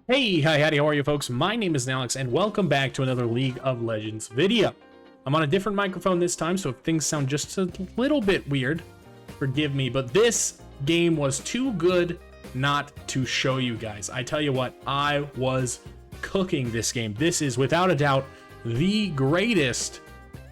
Hey, hi, howdy, how are you folks? My name is Nallex, and welcome back to another League of Legends video. I'm on a different microphone this time, so if things sound just a little bit weird, forgive me, but this game was too good not to show you guys. I tell you what, I was cooking this game. This is, without a doubt, the greatest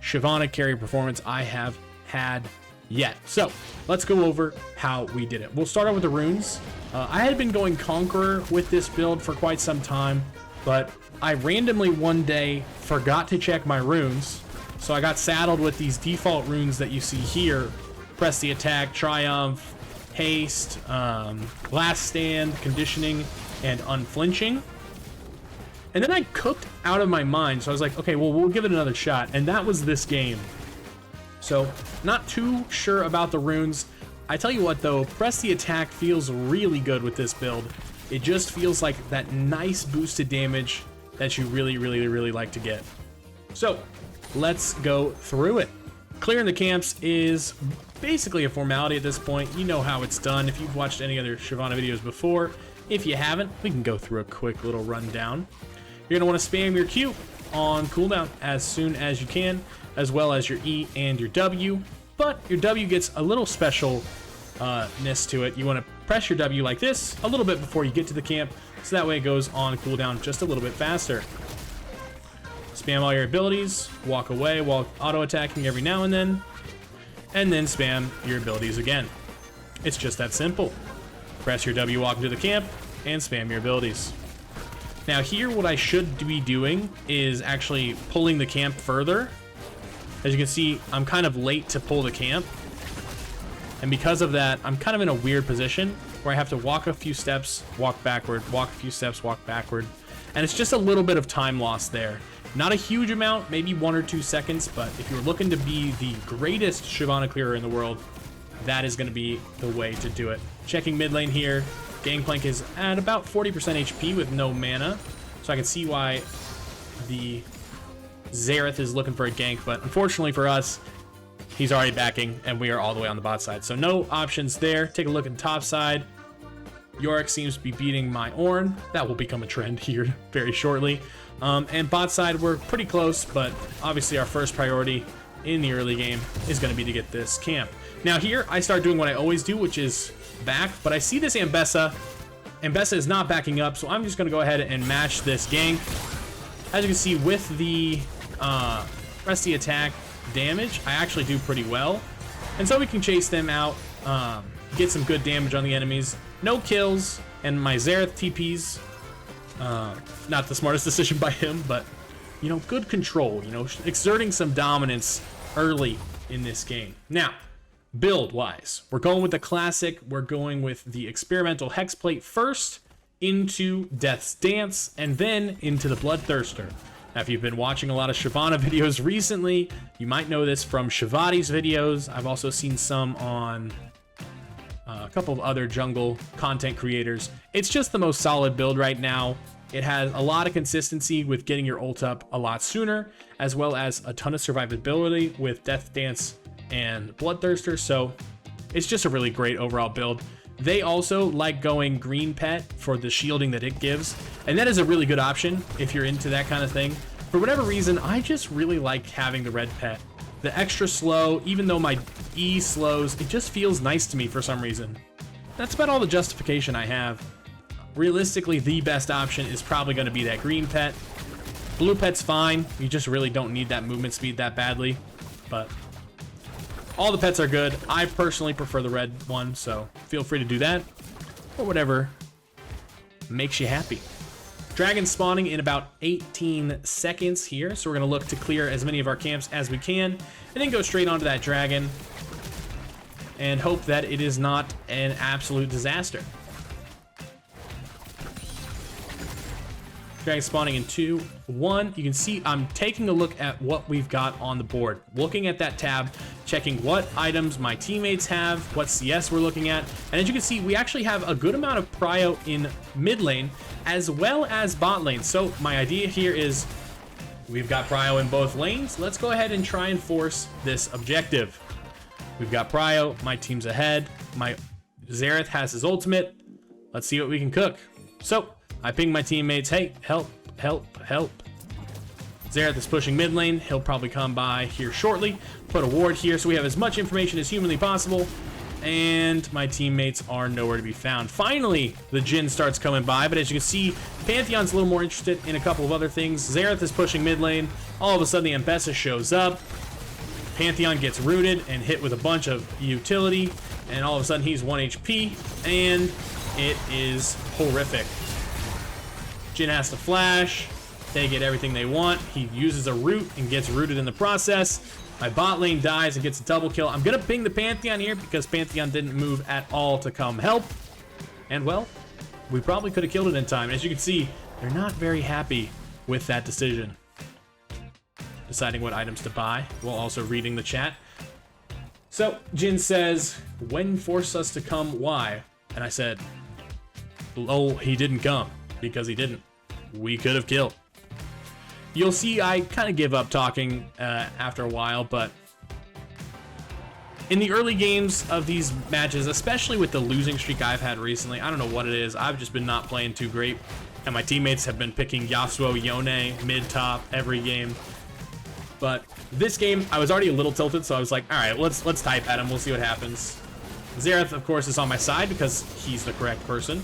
Shyvana carry performance I have had yet. So, let's go over how we did it. We'll start out with the runes. I had been going Conqueror with this build for quite some time, but I randomly one day forgot to check my runes, so I got saddled with these default runes that you see here. Press the attack, Triumph, Haste, Last Stand, Conditioning, and Unflinching. And then I cooked out of my mind, so I was like, okay, well, we'll give it another shot, and that was this game. So, not too sure about the runes. I tell you what though, press the attack feels really good with this build. It just feels like that nice boosted damage that you really like to get. So, let's go through it. Clearing the camps is basically a formality at this point. You know how it's done if you've watched any other Shyvana videos before. If you haven't, we can go through a quick little rundown. You're going to want to spam your Q on cooldown as soon as you can, as well as your E and your W. But your W gets a little specialness to it. You want to press your W like this a little bit before you get to the camp, so that way it goes on cooldown just a little bit faster. Spam all your abilities, walk away while auto-attacking every now and then spam your abilities again. It's just that simple. Press your W, walk into the camp, and spam your abilities. Now here, what I should be doing is actually pulling the camp further. As you can see, I'm kind of late to pull the camp. And because of that, I'm kind of in a weird position where I have to walk a few steps, walk backward, walk a few steps, walk backward. And it's just a little bit of time lost there. Not a huge amount, maybe 1 or 2 seconds, but if you're looking to be the greatest Shyvana clearer in the world, that is going to be the way to do it. Checking mid lane here. Gangplank is at about 40% HP with no mana. So I can see why the Xerath is looking for a gank, but unfortunately for us, he's already backing, and we are all the way on the bot side. So no options there. Take a look at the top side. Yorick seems to be beating my Ornn. That will become a trend here very shortly. And bot side, we're pretty close, but obviously our first priority in the early game is going to be to get this camp. Now here, I start doing what I always do, which is back, but I see this Ambessa. Ambessa is not backing up, so I'm just going to go ahead and match this gank. As you can see, with the press the attack damage, I actually do pretty well. And so we can chase them out, get some good damage on the enemies. No kills, and my Xerath TPs, not the smartest decision by him, but, you know, good control, you know, exerting some dominance early in this game. Now, build-wise, we're going with the classic. We're going with the experimental Hexplate first, into Death's Dance, and then into the Bloodthirster. Now, if you've been watching a lot of Shyvana videos recently, you might know this from Shivati's videos. I've also seen some on a couple of other jungle content creators. It's just the most solid build right now. It has a lot of consistency with getting your ult up a lot sooner, as well as a ton of survivability with Death's Dance and Bloodthirster. So it's just a really great overall build. They also like going green pet for the shielding that it gives, and that is a really good option if you're into that kind of thing. For whatever reason, I just really like having the red pet. The extra slow, even though my E slows, it just feels nice to me for some reason. That's about all the justification I have. Realistically, the best option is probably going to be that green pet. Blue pet's fine, you just really don't need that movement speed that badly, but all the pets are good. I personally prefer the red one, so feel free to do that, or whatever makes you happy. Dragon spawning in about 18 seconds here, so we're going to look to clear as many of our camps as we can, and then go straight onto that dragon, and hope that it is not an absolute disaster. Dragon spawning in 2, 1. You can see I'm taking a look at what we've got on the board. Looking at that tab, checking what items my teammates have, what CS we're looking at. And as you can see, we actually have a good amount of prio in mid lane, as well as bot lane. So my idea here is we've got prio in both lanes. Let's go ahead and try and force this objective. We've got prio, my team's ahead. My Xerath has his ultimate. Let's see what we can cook. So I ping my teammates, hey, help, help, help. Xerath is pushing mid lane. He'll probably come by here shortly. Put a ward here so we have as much information as humanly possible. And my teammates are nowhere to be found. Finally, the Jhin starts coming by, but as you can see, Pantheon's a little more interested in a couple of other things. Xerath is pushing mid lane. All of a sudden, the Ambessa shows up. Pantheon gets rooted and hit with a bunch of utility, and all of a sudden he's 1 HP, and it is horrific. Jhin has to flash. They get everything they want. He uses a root and gets rooted in the process. My bot lane dies and gets a double kill. I'm gonna ping the Pantheon here because Pantheon didn't move at all to come help. And well, we probably could have killed it in time. As you can see, they're not very happy with that decision. Deciding what items to buy while also reading the chat. So Jhin says, when force us to come, why? And I said, oh, he didn't come because he didn't. We could have killed. You'll see I kind of give up talking after a while, but in the early games of these matches, especially with the losing streak I've had recently, I don't know what it is. I've just been not playing too great, and my teammates have been picking Yasuo, Yone, mid-top every game. But this game, I was already a little tilted, so I was like, all right, let's type at him. We'll see what happens. Xerath, of course, is on my side because he's the correct person.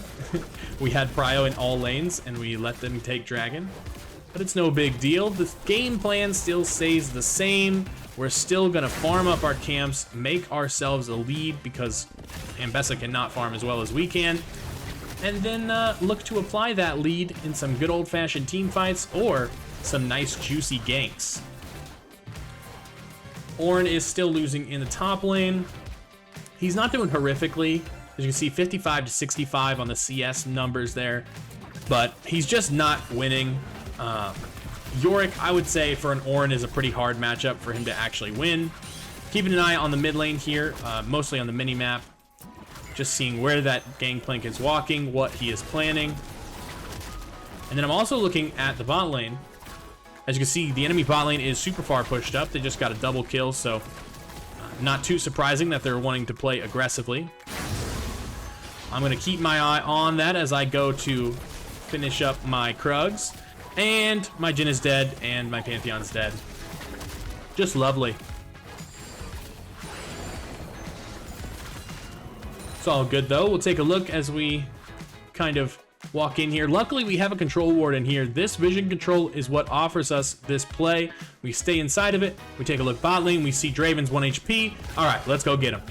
We had Prio in all lanes, and we let them take Dragon. But it's no big deal. The game plan still stays the same. We're still going to farm up our camps, make ourselves a lead because Ambessa cannot farm as well as we can. And then look to apply that lead in some good old-fashioned team fights or some nice juicy ganks. Ornn is still losing in the top lane. He's not doing horrifically. As you can see, 55 to 65 on the CS numbers there. But he's just not winning. Yorick, I would say, for an Ornn is a pretty hard matchup for him to actually win. Keeping an eye on the mid lane here, mostly on the mini-map. Just seeing where that Gangplank is walking, what he is planning. And then I'm also looking at the bot lane. As you can see, the enemy bot lane is super far pushed up. They just got a double kill, so not too surprising that they're wanting to play aggressively. I'm going to keep my eye on that as I go to finish up my Krugs. And my Jhin is dead, and my Pantheon's dead. Just lovely. It's all good, though. We'll take a look as we kind of walk in here. Luckily, we have a control ward in here. This vision control is what offers us this play. We stay inside of it. We take a look bot lane. We see Draven's 1 HP. All right, let's go get him.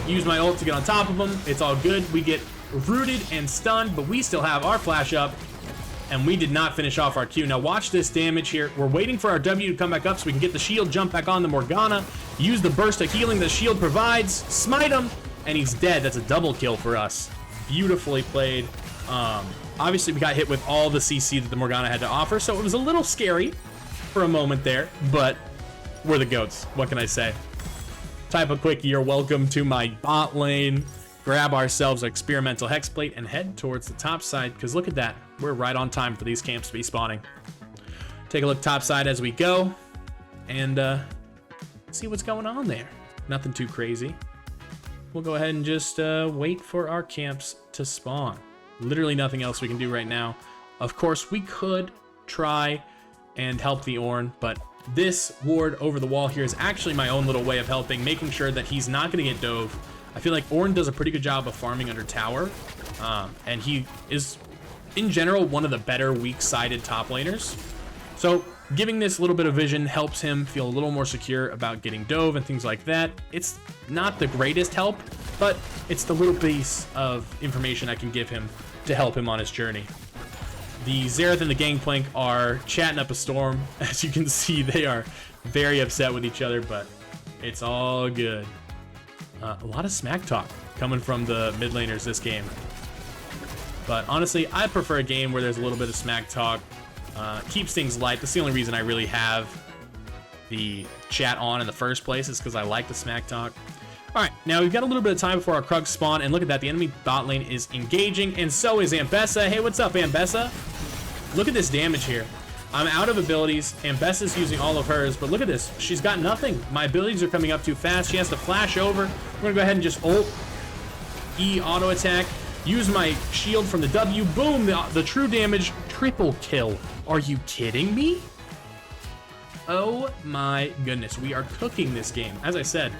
Use my ult to get on top of him. It's all good. We get rooted and stunned, but we still have our flash up. And we did not finish off our Q. Now watch this damage here. We're waiting for our W to come back up so we can get the shield, jump back on the Morgana, use the burst of healing the shield provides, smite him, and he's dead. That's a double kill for us. Beautifully played. Obviously, we got hit with all the CC that the Morgana had to offer, so it was a little scary for a moment there, but we're the GOATs. What can I say? Type a quick "you're welcome" to my bot lane. Grab ourselves an experimental hex plate and head towards the top side, because look at that. We're right on time for these camps to be spawning. Take a look top side as we go and see what's going on there. Nothing too crazy. We'll go ahead and just wait for our camps to spawn. Literally nothing else we can do right now. Of course, we could try and help the Ornn, but this ward over the wall here is actually my own little way of helping, making sure that he's not going to get dove. I feel like Ornn does a pretty good job of farming under tower, and he is, in general, one of the better weak-sided top laners. So giving this little bit of vision helps him feel a little more secure about getting dove and things like that. It's not the greatest help, but it's the little piece of information I can give him to help him on his journey. The Xerath and the Gangplank are chatting up a storm. As you can see, they are very upset with each other, but it's all good. A lot of smack talk coming from the mid laners this game. But honestly, I prefer a game where there's a little bit of smack talk. Keeps things light. That's the only reason I really have the chat on in the first place, is because I like the smack talk. All right, now we've got a little bit of time before our Krugs spawn, and look at that. The enemy bot lane is engaging, and so is Ambessa. Hey, what's up, Ambessa? Look at this damage here. I'm out of abilities. Ambessa's using all of hers, but look at this. She's got nothing. My abilities are coming up too fast. She has to flash over. We're gonna go ahead and just ult, E auto attack. Use my shield from the W. Boom, the true damage. Triple kill. Are you kidding me? Oh my goodness. We are cooking this game. As I said,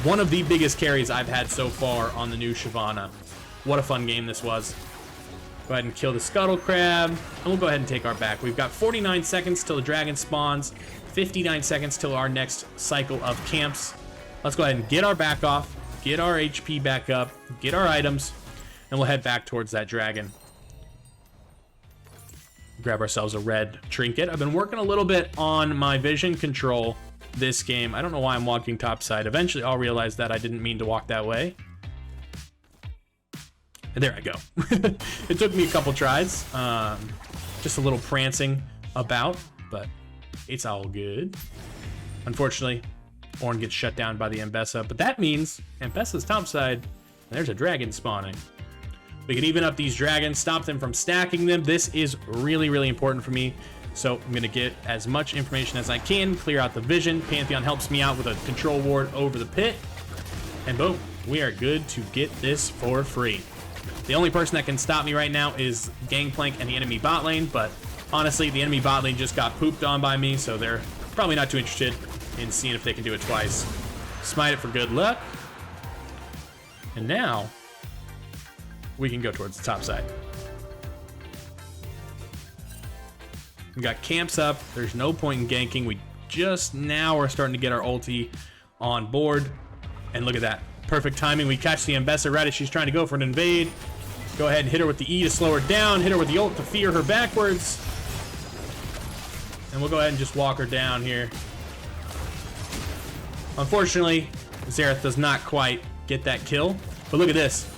one of the biggest carries I've had so far on the new Shyvana. What a fun game this was. Go ahead and kill the Scuttle Crab, and we'll go ahead and take our back. We've got 49 seconds till the dragon spawns, 59 seconds till our next cycle of camps. Let's go ahead and get our back off, get our HP back up, get our items, and we'll head back towards that dragon. Grab ourselves a red trinket. I've been working a little bit on my vision control this game. I don't know why I'm walking topside. Eventually, I'll realize that I didn't mean to walk that way. And there I go. It took me a couple tries. Just a little prancing about, but it's all good. Unfortunately, Ornn gets shut down by the Ambessa, but that means Ambessa's topside, and there's a dragon spawning. We can even up these dragons, stop them from stacking them. This is really, really important for me. So I'm gonna get as much information as I can, clear out the vision. Pantheon helps me out with a control ward over the pit. And boom, we are good to get this for free. The only person that can stop me right now is Gangplank and the enemy bot lane, but honestly, the enemy bot lane just got pooped on by me, so they're probably not too interested in seeing if they can do it twice. Smite it for good luck. And now, we can go towards the top side. We got camps up. There's no point in ganking. We just now are starting to get our ulti on board. And look at that. Perfect timing. We catch the Ambessa right as she's trying to go for an invade. Go ahead and hit her with the E to slow her down. Hit her with the ult to fear her backwards. And we'll go ahead and just walk her down here. Unfortunately, Xerath does not quite get that kill. But look at this.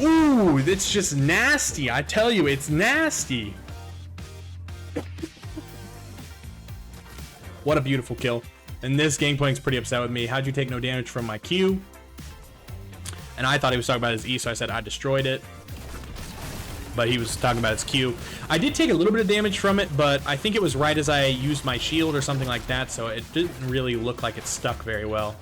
Ooh, it's just nasty. I tell you, it's nasty. What a beautiful kill. And this Gangplank's pretty upset with me. How'd you take no damage from my Q? And I thought he was talking about his E, so I said I destroyed it. But he was talking about his Q. I did take a little bit of damage from it, but I think it was right as I used my shield or something like that, so it didn't really look like it stuck very well.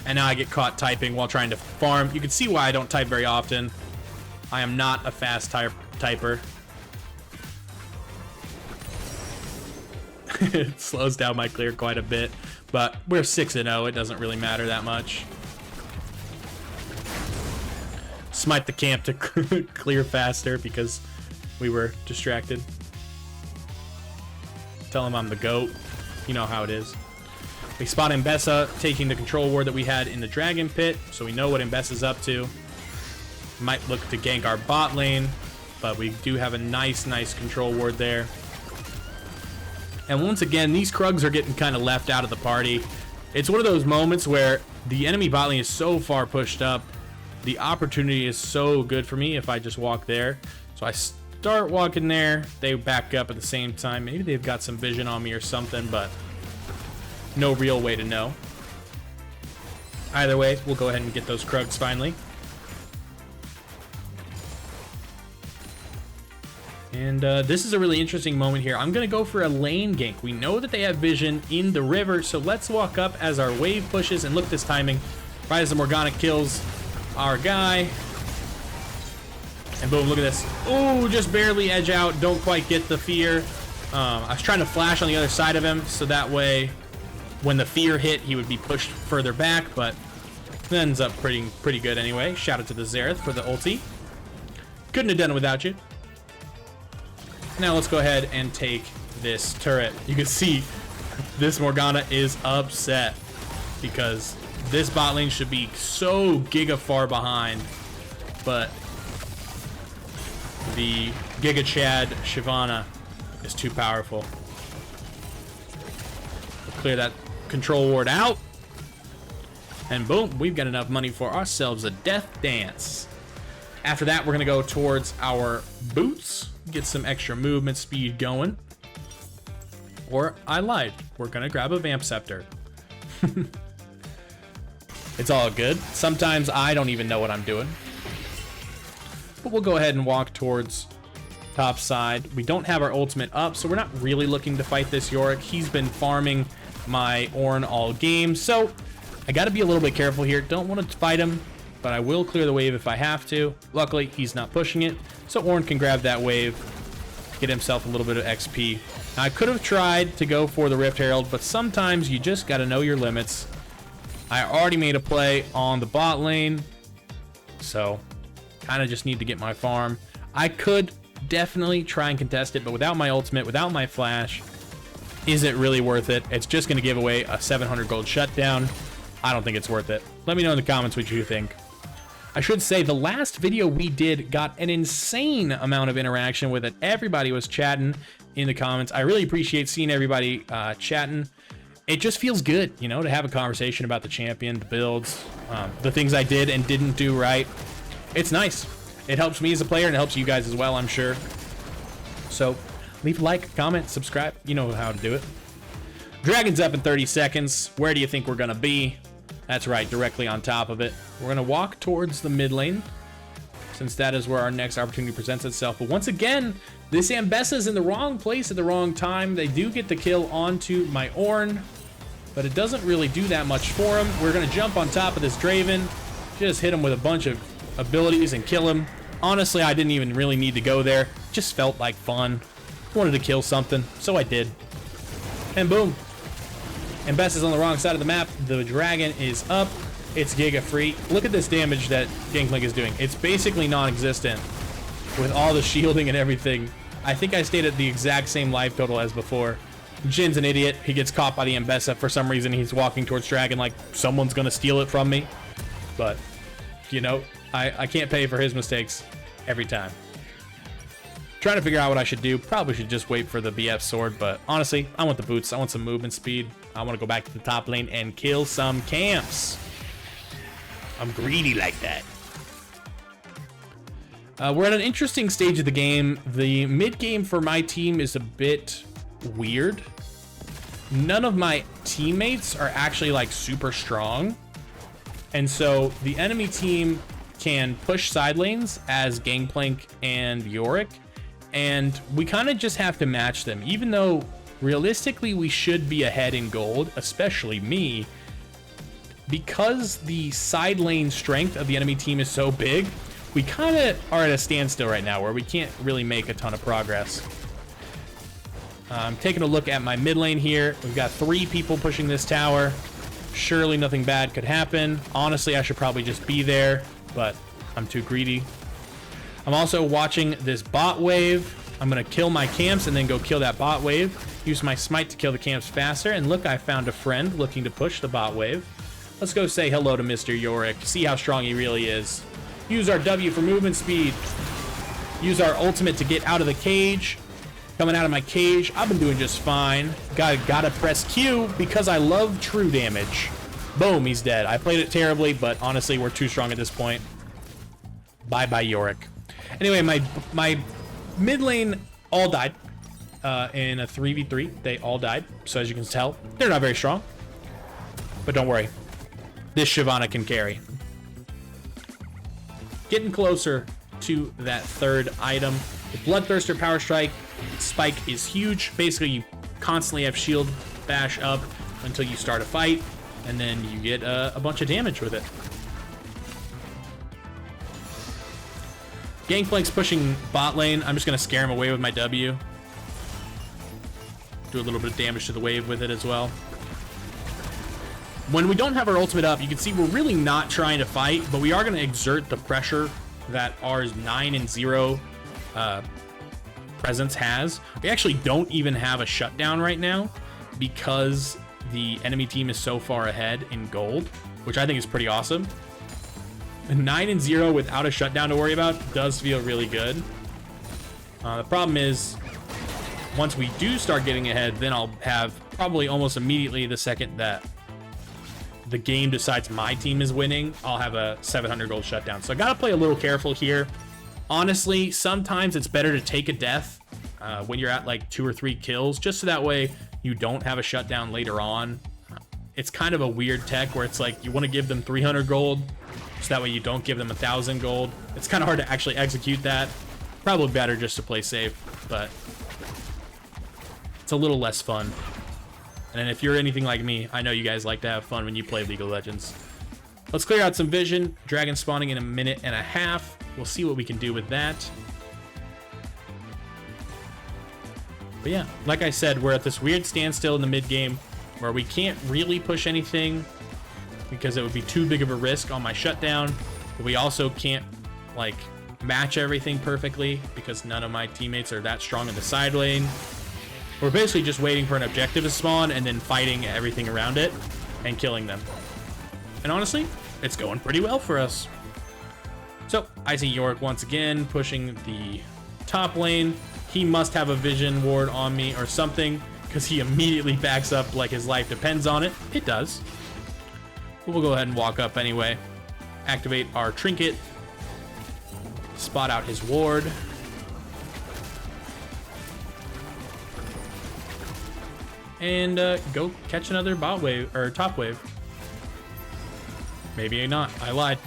And now I get caught typing while trying to farm. You can see why I don't type very often. I am not a fast typer. It slows down my clear quite a bit, but we're 6-0. It doesn't really matter that much. Smite the camp to clear faster because we were distracted. Tell him I'm the GOAT. You know how it is. We spot Ambessa taking the control ward that we had in the dragon pit, so we know what Ambessa's up to. Might look to gank our bot lane, but we do have a nice control ward there. And once again, these Krugs are getting kind of left out of the party. It's one of those moments where the enemy bot lane is so far pushed up. The opportunity is so good for me if I just walk there. So I start walking there. They back up at the same time. Maybe they've got some vision on me or something, but no real way to know. Either way, we'll go ahead and get those Krugs finally. And this is a really interesting moment here. I'm going to go for a lane gank. We know that they have vision in the river, so let's walk up as our wave pushes. And look, this timing. Right as the Morgana kills our guy. And boom, look at this. Oh, just barely edge out. Don't quite get the fear. I was trying to flash on the other side of him, so that way when the fear hit, he would be pushed further back, but it ends up pretty good anyway. Shout out to the Xerath for the ulti. Couldn't have done it without you. Now let's go ahead and take this turret. You can see this Morgana is upset because this bot lane should be so giga far behind, but the Giga Chad Shyvana is too powerful. We'll clear that control ward out, and boom, we've got enough money for ourselves a death dance. After that, we're gonna go towards our boots, get some extra movement speed going. Or I lied, we're gonna grab a Vamp Scepter. It's all good. Sometimes I don't even know what I'm doing. But we'll go ahead and walk towards top side. We don't have our ultimate up, so we're not really looking to fight this Yorick. He's been farming my Ornn all game. So I got to be a little bit careful here. Don't want to fight him, but I will clear the wave if I have to. Luckily, he's not pushing it, so Ornn can grab that wave, get himself a little bit of XP. Now, I could have tried to go for the Rift Herald, but sometimes you just got to know your limits. I already made a play on the bot lane, so kind of just need to get my farm. I could definitely try and contest it, but without my ultimate, without my flash, is it really worth it? It's just going to give away a 700 gold shutdown. I don't think it's worth it. Let me know in the comments what you think. I should say the last video we did got an insane amount of interaction with it. Everybody was chatting in the comments. I really appreciate seeing everybody chatting. It just feels good, you know, to have a conversation about the champion, the builds, the things I did and didn't do right. It's nice. It helps me as a player and it helps you guys as well, I'm sure. So leave a like, comment, subscribe. You know how to do it. Dragon's up in 30 seconds. Where do you think we're going to be? That's right, directly on top of it. We're going to walk towards the mid lane, since that is where our next opportunity presents itself. But once again, this Ambessa's in the wrong place at the wrong time. They do get the kill onto my Ornn, but it doesn't really do that much for him. We're going to jump on top of this Draven, just hit him with a bunch of abilities and kill him. Honestly, I didn't even really need to go there. Just felt like fun. Wanted to kill something, so I did. And boom. Ambessa's on the wrong side of the map. The dragon is up. It's Giga free. Look at this damage that Gangplank is doing. It's basically non-existent with all the shielding and everything. I think I stayed at the exact same life total as before. Jin's an idiot. He gets caught by the Ambessa. For some reason, he's walking towards dragon like someone's going to steal it from me. But, you know, I can't pay for his mistakes every time. Trying to figure out what I should do. Probably should just wait for the BF sword, but honestly, I want the boots. I want some movement speed. I want to go back to the top lane and kill some camps. I'm greedy like that. We're at an interesting stage of the game. The mid game for my team is a bit weird. None of my teammates are actually like super strong. And so the enemy team can push side lanes as Gangplank and Yorick. And we kind of just have to match them, even though realistically we should be ahead in gold, especially me, because the side lane strength of the enemy team is so big. We kind of are at a standstill right now where we can't really make a ton of progress. I'm taking a look at my mid lane here. We've got 3 people pushing this tower. Surely nothing bad could happen. Honestly, I should probably just be there, but I'm too greedy. I'm also watching this bot wave. I'm going to kill my camps and then go kill that bot wave. Use my smite to kill the camps faster. And look, I found a friend looking to push the bot wave. Let's go say hello to Mr. Yorick. See how strong he really is. Use our W for movement speed. Use our ultimate to get out of the cage. Coming out of my cage. I've been doing just fine. Gotta press Q because I love true damage. Boom, he's dead. I played it terribly, but honestly, we're too strong at this point. Bye-bye, Yorick. Anyway, my mid lane all died in a 3v3. They all died. So as you can tell, they're not very strong. But don't worry. This Shyvana can carry. Getting closer to that third item. The Bloodthirster Power Strike spike is huge. Basically, you constantly have shield bash up until you start a fight. And then you get a bunch of damage with it. Gangplank's pushing bot lane. I'm just going to scare him away with my W. Do a little bit of damage to the wave with it as well. When we don't have our ultimate up, you can see we're really not trying to fight, but we are going to exert the pressure that our 9-0 presence has. We actually don't even have a shutdown right now because the enemy team is so far ahead in gold, which I think is pretty awesome. 9-0 without a shutdown to worry about does feel really good. The problem is, once we do start getting ahead, then I'll have probably almost immediately the second that the game decides my team is winning, I'll have a 700 gold shutdown. So I gotta play a little careful here. Honestly, sometimes it's better to take a death when you're at like 2 or 3 kills, just so that way you don't have a shutdown later on. It's kind of a weird tech where it's like you want to give them 300 gold, so that way you don't give them 1,000 gold. It's kind of hard to actually execute that. Probably better just to play safe, but it's a little less fun. And if you're anything like me, I know you guys like to have fun when you play League of Legends. Let's clear out some vision. Dragon spawning in 1.5 minutes. We'll see what we can do with that. But yeah, like I said, we're at this weird standstill in the mid game where we can't really push anything because it would be too big of a risk on my shutdown. But we also can't like match everything perfectly because none of my teammates are that strong in the side lane. We're basically just waiting for an objective to spawn and then fighting everything around it and killing them. And honestly, it's going pretty well for us. So I see Yorick once again pushing the top lane. He must have a vision ward on me or something because he immediately backs up like his life depends on it. It does. But we'll go ahead and walk up anyway. Activate our trinket. Spot out his ward. And go catch another bot wave or top wave. Maybe not. I lied.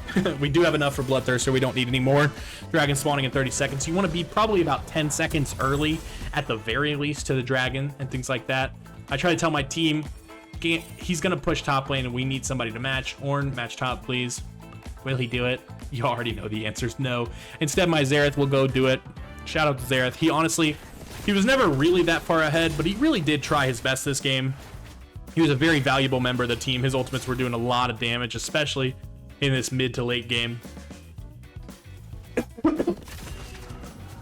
We do have enough for Bloodthirster. We don't need any more. Dragon spawning in 30 seconds. You want to be probably about 10 seconds early at the very least to the dragon and things like that. I try to tell my team he's going to push top lane and we need somebody to match. Ornn, match top, please. Will he do it? You already know the answer is no. Instead, my Xerath will go do it. Shout out to Xerath. He was never really that far ahead, but he really did try his best this game. He was a very valuable member of the team. His ultimates were doing a lot of damage, especially in this mid to late game. All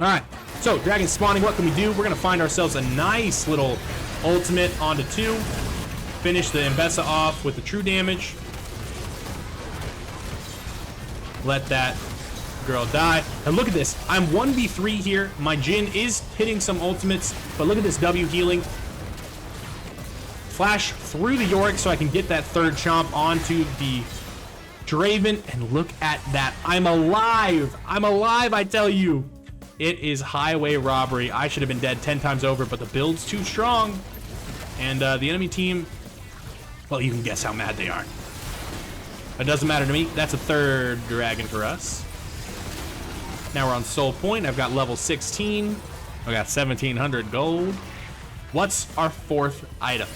right, so dragon spawning, what can we do? We're gonna find ourselves a nice little ultimate onto 2. Finish the Mbessa off with the true damage. Let that girl die. And look at this, I'm 1v3 here. My Jhin is hitting some ultimates, but look at this W healing. Flash through the Yorick so I can get that third chomp onto the Draven, and look at that. I'm alive. I'm alive, I tell you. It is highway robbery. I should have been dead 10 times over, but the build's too strong. And the enemy team, well, you can guess how mad they are. It doesn't matter to me. That's a third dragon for us. Now we're on Soul Point. I've got level 16. I got 1,700 gold. What's our 4th item?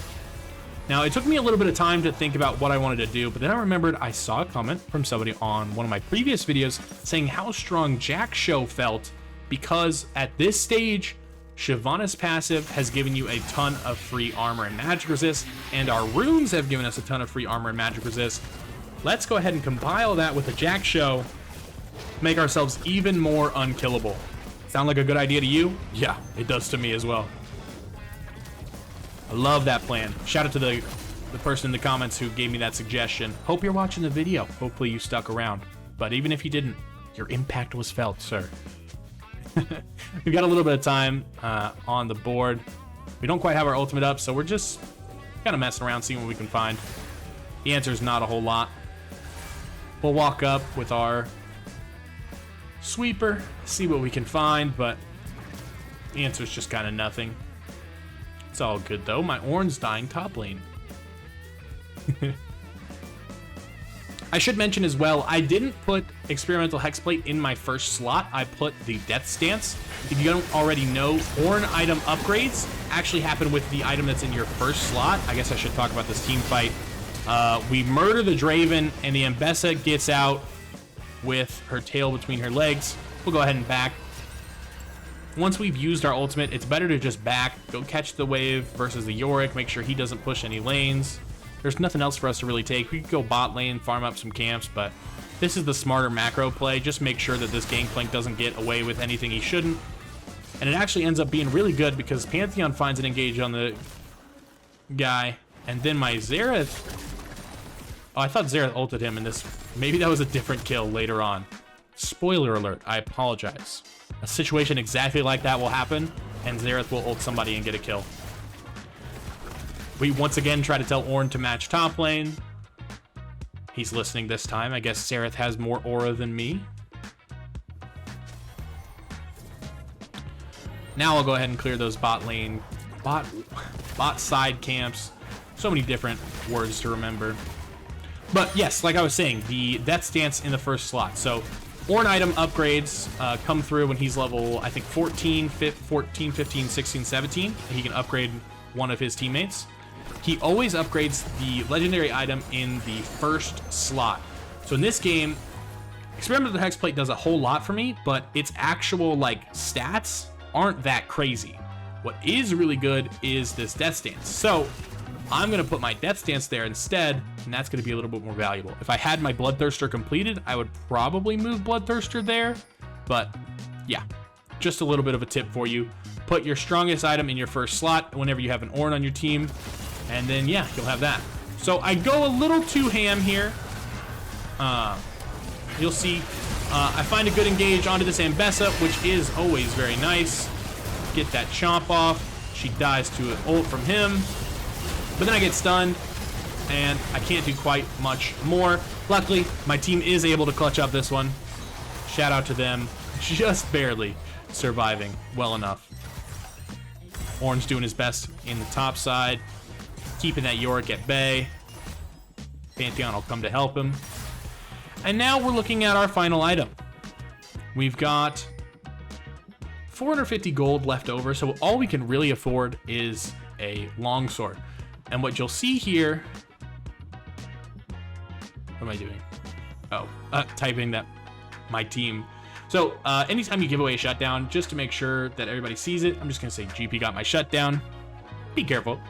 Now, it took me a little bit of time to think about what I wanted to do, but then I remembered I saw a comment from somebody on one of my previous videos saying how strong Jack Show felt because at this stage, Shyvana's passive has given you a ton of free armor and magic resist, and our runes have given us a ton of free armor and magic resist. Let's go ahead and compile that with a Jack Show, make ourselves even more unkillable. Sound like a good idea to you? Yeah, it does to me as well. I love that plan. Shout out to the person in the comments who gave me that suggestion. Hope you're watching the video. Hopefully you stuck around. But even if you didn't, your impact was felt, sir. We've got a little bit of time on the board. We don't quite have our ultimate up, so we're just kind of messing around, seeing what we can find. The answer is not a whole lot. We'll walk up with our sweeper, see what we can find, but the answer is just kind of nothing. It's all good though. My Ornn's dying top lane. I should mention as well, I didn't put experimental hexplate in my first slot. I put the death stance. If you don't already know, Ornn item upgrades actually happen with the item that's in your first slot. I guess I should talk about this team fight. We murder the Draven and the Mbessa gets out with her tail between her legs. We'll go ahead and back. Once we've used our ultimate, it's better to just back, go catch the wave versus the Yorick, make sure he doesn't push any lanes. There's nothing else for us to really take. We could go bot lane, farm up some camps, but this is the smarter macro play. Just make sure that this Gangplank doesn't get away with anything he shouldn't. And it actually ends up being really good because Pantheon finds an engage on the guy, and then my Xerath... Oh, I thought Xerath ulted him in this. Maybe that was a different kill later on. Spoiler alert, I apologize. A situation exactly like that will happen, and Xerath will ult somebody and get a kill. We once again try to tell Ornn to match top lane. He's listening this time. I guess Xerath has more aura than me. Now I'll go ahead and clear those bot lane, bot side camps. So many different words to remember. But yes, like I was saying, the death stance in the first slot. So Ornn item upgrades come through when he's level, I think, 14, 15, 16, 17. He can upgrade one of his teammates. he always upgrades the legendary item in the first slot. So in this game, Experiment of the Hexplate does a whole lot for me, but its actual like stats aren't that crazy. What is really good is this Death Stance. So I'm gonna put my Death Stance there instead, and that's gonna be a little bit more valuable. If I had my Bloodthirster completed, I would probably move Bloodthirster there, but yeah, just a little bit of a tip for you. Put your strongest item in your first slot whenever you have an Ornn on your team, and then yeah, you'll have that. So I go a little too ham here. You'll see I find a good engage onto this Ambessa, which is always very nice. Get that chomp off. She dies to an ult from him. But then I get stunned, and I can't do quite much more. Luckily, my team is able to clutch up this one. Shout out to them. Just barely surviving well enough. Ornn's doing his best in the top side. Keeping that Yorick at bay. Pantheon will come to help him. And now we're looking at our final item. We've got 450 gold left over, so all we can really afford is a longsword. And what you'll see here... What am I doing? Oh, typing that my team. So anytime you give away a shutdown, just to make sure that everybody sees it, I'm just going to say GP got my shutdown. Be careful.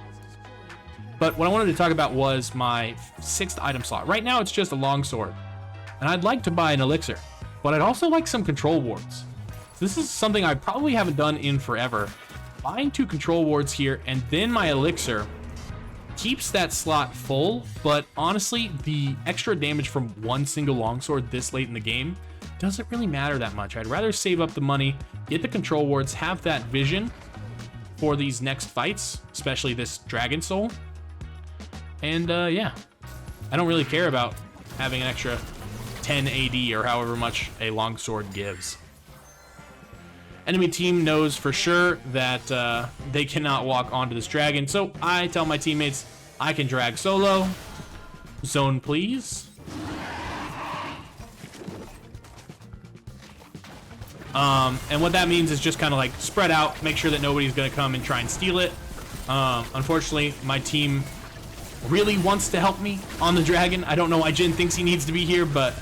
But what I wanted to talk about was my 6th item slot. Right now, it's just a longsword. And I'd like to buy an elixir, but I'd also like some control wards. So this is something I probably haven't done in forever. Buying 2 control wards here, and then my elixir keeps that slot full, but honestly, the extra damage from one single longsword this late in the game doesn't really matter that much. I'd rather save up the money, get the control wards, have that vision for these next fights, especially this Dragon Soul. And yeah, I don't really care about having an extra 10 AD or however much a longsword gives. Enemy team knows for sure that they cannot walk onto this dragon, so I tell my teammates I can drag solo. Zone, please. And what that means is just kind of like spread out, make sure that nobody's going to come and try and steal it. Unfortunately, my team really wants to help me on the dragon. I don't know why Jin thinks he needs to be here, but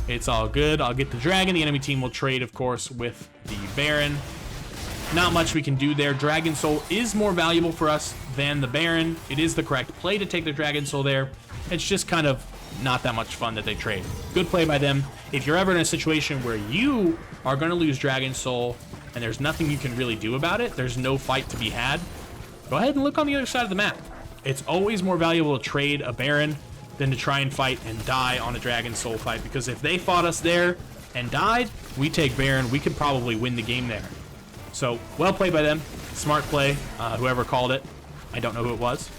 it's all good. I'll get the dragon. The enemy team will trade, of course, with the Baron. Not much we can do there. Dragon Soul is more valuable for us than the Baron. It is the correct play to take the Dragon Soul there. It's just kind of not that much fun that they trade. Good play by them. If you're ever in a situation where you are going to lose Dragon Soul and there's nothing you can really do about it, there's no fight to be had, go ahead and look on the other side of the map. It's always more valuable to trade a Baron than to try and fight and die on a Dragon Soul fight, because if they fought us there and died, we take Baron, we could probably win the game there. So, well played by them. Smart play, whoever called it. I don't know who it was.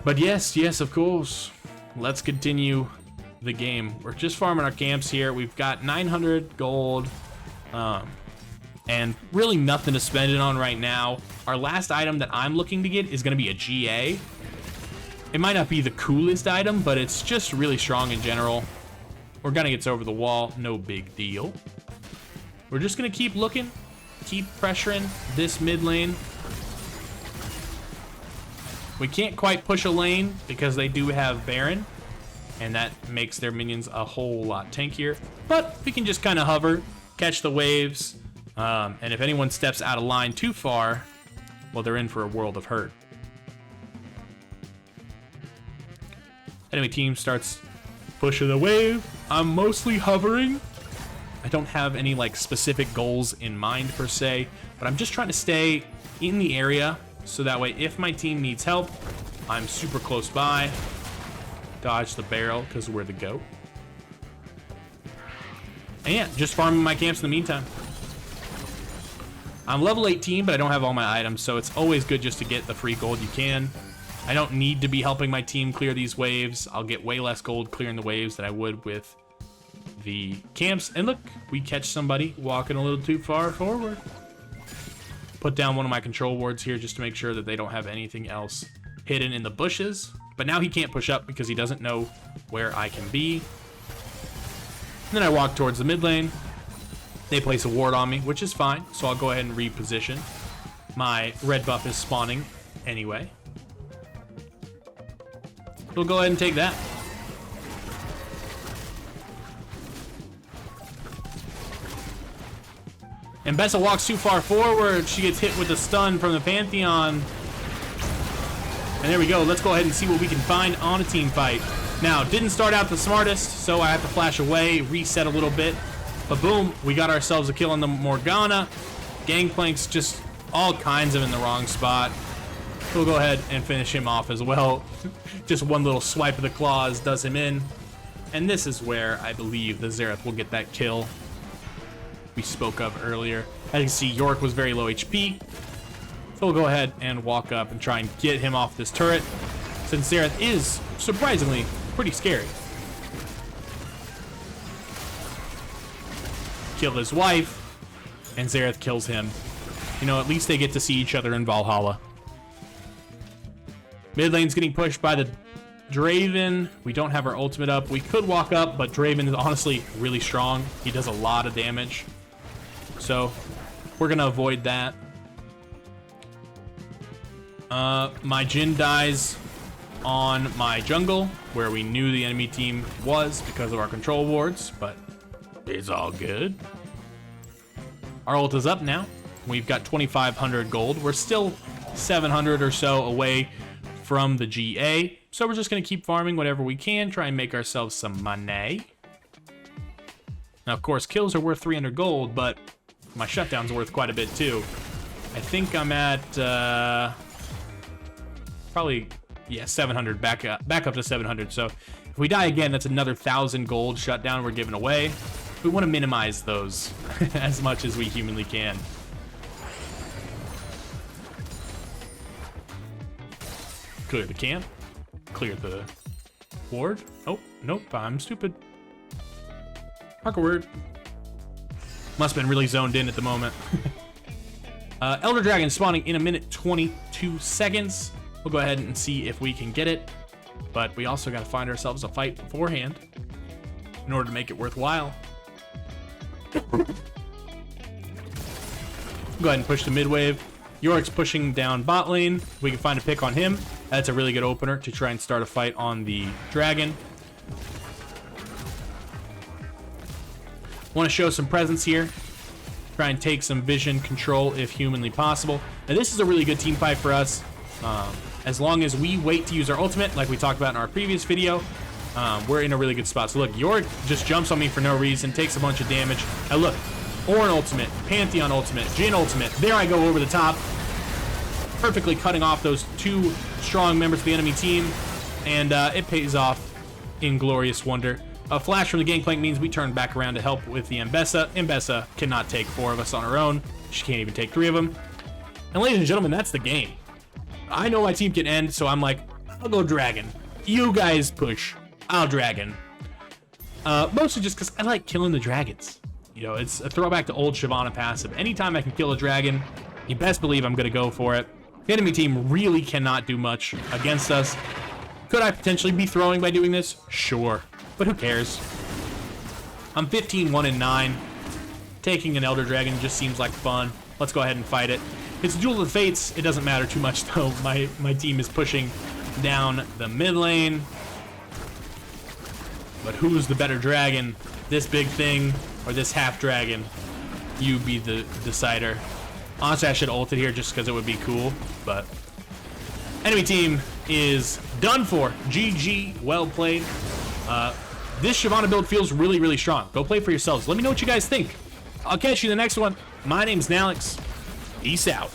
But yes, of course. Let's continue the game. We're just farming our camps here. We've got 900 gold, and really nothing to spend it on right now. Our last item that I'm looking to get is going to be a GA. It might not be the coolest item, but it's just really strong in general. Organic gets over the wall, no big deal. We're just going to keep looking, keep pressuring this mid lane. We can't quite push a lane because they do have Baron, and that makes their minions a whole lot tankier. But we can just kind of hover, catch the waves, and if anyone steps out of line too far, well, they're in for a world of hurt. Enemy team starts pushing the wave. I'm mostly hovering. I don't have any like specific goals in mind per se, but I'm just trying to stay in the area so that way if my team needs help, I'm super close by. Dodge the barrel because we're the GOAT. And yeah, just farming my camps in the meantime. I'm level 18, but I don't have all my items, so it's always good just to get the free gold you can. I don't need to be helping my team clear these waves. I'll get way less gold clearing the waves than I would with the camps. And look, we catch somebody walking a little too far forward. Put down one of my control wards here just to make sure that they don't have anything else hidden in the bushes. But now he can't push up because he doesn't know where I can be. And then I walk towards the mid lane. They place a ward on me, which is fine. So I'll go ahead and reposition. My red buff is spawning anyway. We'll go ahead and take that. And Bessa walks too far forward. She gets hit with a stun from the Pantheon. And there we go. Let's go ahead and see what we can find on a team fight. Now, didn't start out the smartest, so I have to flash away, reset a little bit. But boom, we got ourselves a kill on the Morgana. Gangplank's just all kinds of in the wrong spot. We'll go ahead and finish him off as well. Just one little swipe of the claws does him in. And this is where I believe the Xerath will get that kill we spoke of earlier. As you can see, York was very low HP. So we'll go ahead and walk up and try and get him off this turret, since Xerath is surprisingly pretty scary. Kill his wife, and Xerath kills him. You know, at least they get to see each other in Valhalla. Mid lane's getting pushed by the Draven. We don't have our ultimate up. We could walk up, but Draven is honestly really strong. He does a lot of damage. So we're gonna avoid that. My Jhin dies on my jungle, where we knew the enemy team was because of our control wards, but it's all good. Our ult is up now. We've got 2,500 gold. We're still 700 or so away from the GA, so we're just gonna keep farming whatever we can, try and make ourselves some money. Now, of course, kills are worth 300 gold, but my shutdown's worth quite a bit too. I think I'm at probably, yeah, 700, back up to 700. So if we die again, that's another 1,000 gold shutdown we're giving away. We want to minimize those as much as we humanly can. Clear the camp. Clear the ward. Oh, nope, I'm stupid. Awkward. Must have been really zoned in at the moment. Elder Dragon spawning in a minute 22 seconds. We'll go ahead and see if we can get it. But we also got to find ourselves a fight beforehand in order to make it worthwhile. Go ahead and push the mid wave. York's pushing down bot lane. We can find a pick on him. That's a really good opener to try and start a fight on the dragon. Want to show some presence here. Try and take some vision control if humanly possible. Now this is a really good team fight for us. As long as we wait to use our ultimate, like we talked about in our previous video, we're in a really good spot. So look, York just jumps on me for no reason, takes a bunch of damage. Now look, Ornn ultimate, Pantheon ultimate, Jhin ultimate. There I go over the top, perfectly cutting off those two strong members of the enemy team, and it pays off in glorious wonder. A flash from the Gangplank means we turn back around to help with the Mbessa. Mbessa cannot take 4 of us on her own. She can't even take 3 of them. And ladies and gentlemen, that's the game. I know my team can end, so I'm like, I'll go dragon. You guys push. I'll dragon. Mostly just because I like killing the dragons. You know, it's a throwback to old Shyvana passive. Anytime I can kill a dragon, you best believe I'm going to go for it. The enemy team really cannot do much against us. Could I potentially be throwing by doing this? Sure. But who cares? I'm 15-1-9. Taking an Elder Dragon just seems like fun. Let's go ahead and fight it. It's a Duel of the Fates. It doesn't matter too much though. My team is pushing down the mid lane. But who's the better dragon? This big thing or this half dragon? You be the decider. Honestly, I should ult it here just because it would be cool. But enemy team is done for. GG. Well played. This Shyvana build feels really, really strong. Go play for yourselves. Let me know what you guys think. I'll catch you in the next one. My name's Nallex. Peace out.